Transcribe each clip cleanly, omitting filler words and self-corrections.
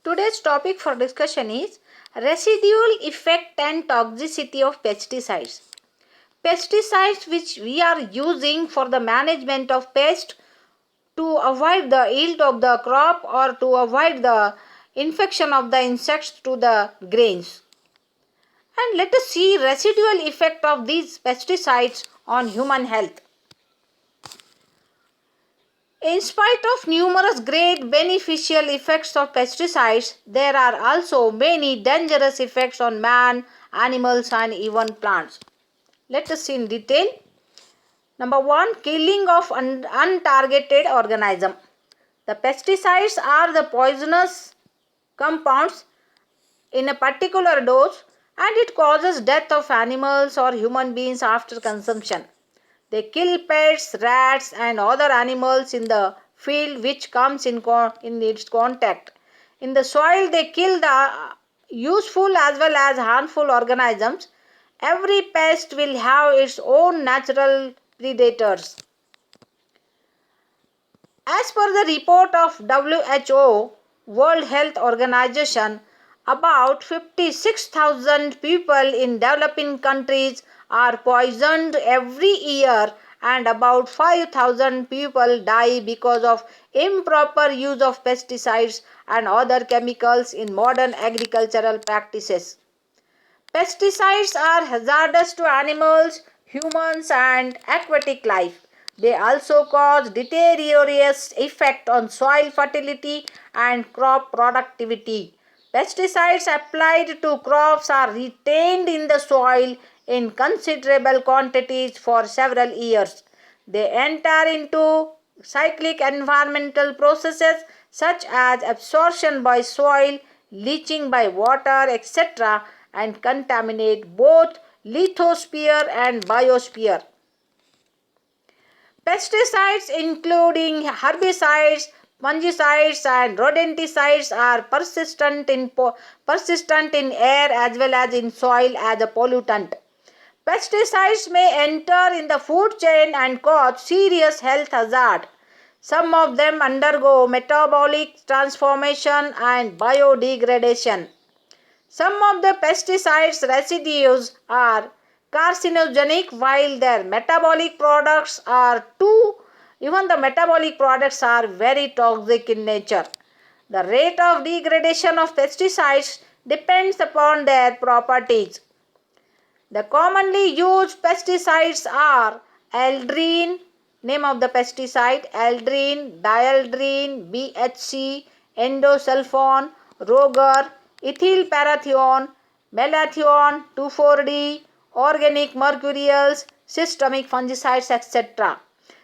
Today's topic for discussion is residual effect and toxicity of pesticides. Pesticides which we are using for the management of pest to avoid the yield of the crop or to avoid the infection of the insects to the grains. And let us see residual effect of these pesticides on human health. In spite of numerous great beneficial effects of pesticides, there are also many dangerous effects on man, animals and even plants. Let us see in detail. Number 1. Killing of untargeted organism. The pesticides are the poisonous compounds in a particular dose and it causes death of animals or human beings after consumption. They kill pets, rats and other animals in the field which comes in its contact. In the soil they kill the useful as well as harmful organisms. Every pest will have its own natural predators. As per the report of WHO, World Health Organization, about 56,000 people in developing countries are poisoned every year and about 5,000 people die because of improper use of pesticides and other chemicals in modern agricultural practices. Pesticides are hazardous to animals, humans and aquatic life. They also cause deleterious effect on soil fertility and crop productivity. Pesticides applied to crops are retained in the soil in considerable quantities for several years. They enter into cyclic environmental processes such as absorption by soil, leaching by water, etc., and contaminate both lithosphere and biosphere. Pesticides including herbicides, fungicides and rodenticides are persistent in air as well as in soil as a pollutant. Pesticides may enter in the food chain and cause serious health hazard. Some of them undergo metabolic transformation and biodegradation. Some of the pesticides residues are carcinogenic while their metabolic products are even the metabolic products are very toxic in nature. The rate of degradation of pesticides depends upon their properties. The commonly used pesticides are aldrin, name of the pesticide, aldrin, dieldrin, BHC, endosulfan, roger, ethyl parathion, malathion, 2,4-D, organic mercurials, systemic fungicides, etc.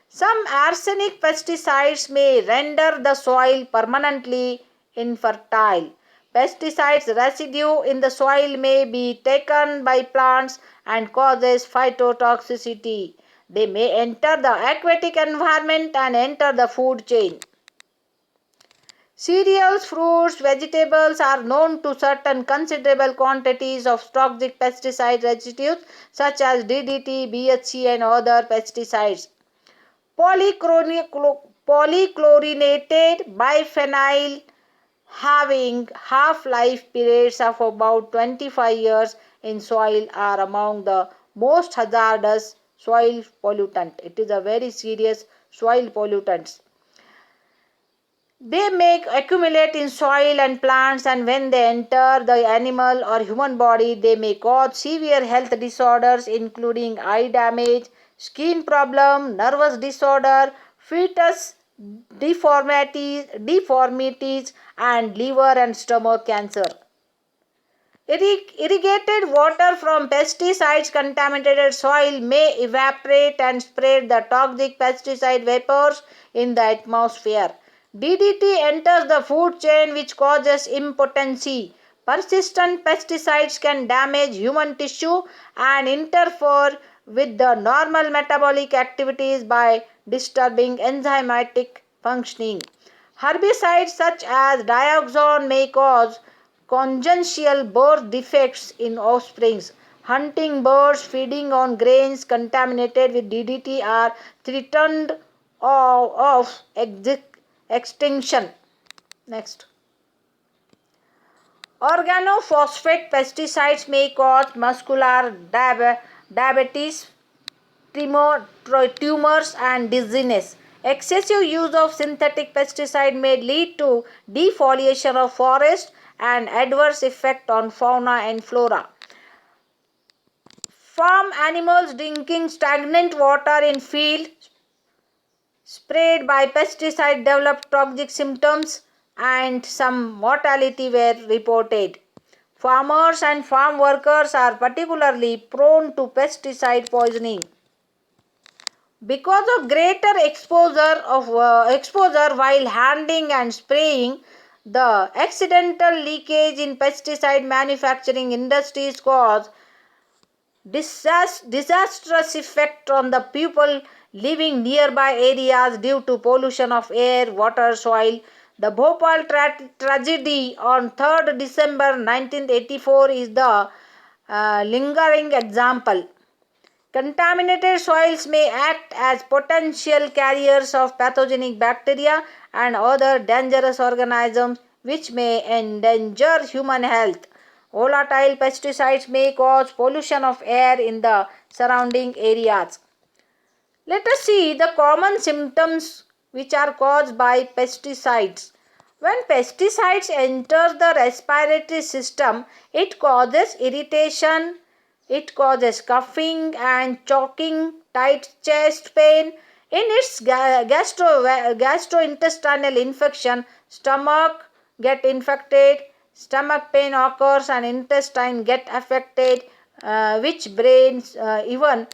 Some arsenic pesticides may render the soil permanently infertile. Pesticides residue in the soil may be taken by plants and causes phytotoxicity. They may enter the aquatic environment and enter the food chain. Cereals, fruits, vegetables are known to certain considerable quantities of toxic pesticide residues such as DDT, BHC and other pesticides. Polychlorinated biphenyl having half-life periods of about 25 years in soil are among the most hazardous soil pollutant. It is a very serious soil pollutant. They may accumulate in soil and plants and when they enter the animal or human body, they may cause severe health disorders including eye damage, skin problem, nervous disorder, fetus deformities and liver and stomach cancer. Irrigated water from pesticides contaminated soil may evaporate and spread the toxic pesticide vapors in the atmosphere. DDT enters the food chain which causes impotency. Persistent pesticides can damage human tissue and interfere with the normal metabolic activities by disturbing enzymatic functioning. Herbicides such as dioxazone may cause congenital birth defects in offsprings. Hunting birds feeding on grains contaminated with DDT are threatened of extinction. Next. Organophosphate pesticides may cause muscular diabetes, tumors and dizziness. Excessive use of synthetic pesticide may lead to defoliation of forest and adverse effect on fauna and flora. Farm animals drinking stagnant water in field sprayed by pesticide developed toxic symptoms and some mortality were reported. Farmers and farm workers are particularly prone to pesticide poisoning. Because of greater exposure while handling and spraying, the accidental leakage in pesticide manufacturing industries cause disastrous effect on the people living nearby areas due to pollution of air, water, soil. The Bhopal tragedy on 3rd December 1984 is the lingering example. Contaminated soils may act as potential carriers of pathogenic bacteria and other dangerous organisms which may endanger human health. Volatile pesticides may cause pollution of air in the surrounding areas. Let us see the common symptoms which are caused by pesticides. When pesticides enter the respiratory system, it causes irritation, it causes coughing and choking, tight chest pain. In its gastrointestinal infection, stomach get infected, stomach pain occurs and intestine get affected, which brains even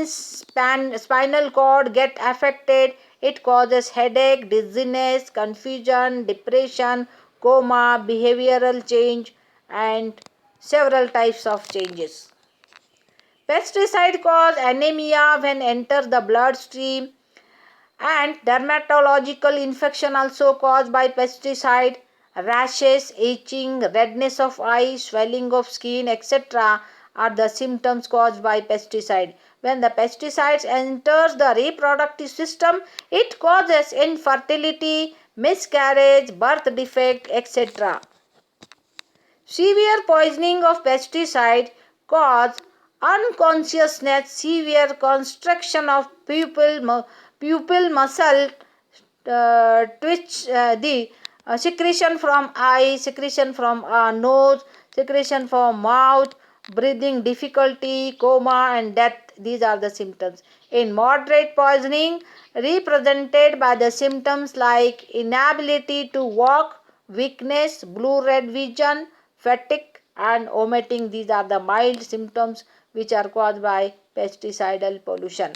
spinal cord get affected. It causes headache, dizziness, confusion, depression, coma, behavioral change and several types of changes. Pesticide cause anemia when enter the bloodstream and dermatological infection also caused by pesticide. Rashes, itching, redness of eyes, swelling of skin, etc. are the symptoms caused by pesticide. When the pesticides enters the reproductive system, it causes infertility, miscarriage, birth defect, etc. Severe poisoning of pesticide cause unconsciousness, severe constriction of pupil muscle, twitch, the secretion from eye, secretion from nose, secretion from mouth, breathing difficulty, coma and death. These are the symptoms. In moderate poisoning, represented by the symptoms like inability to walk, weakness, blue-red vision, fatigue and vomiting. These are the mild symptoms which are caused by pesticidal pollution.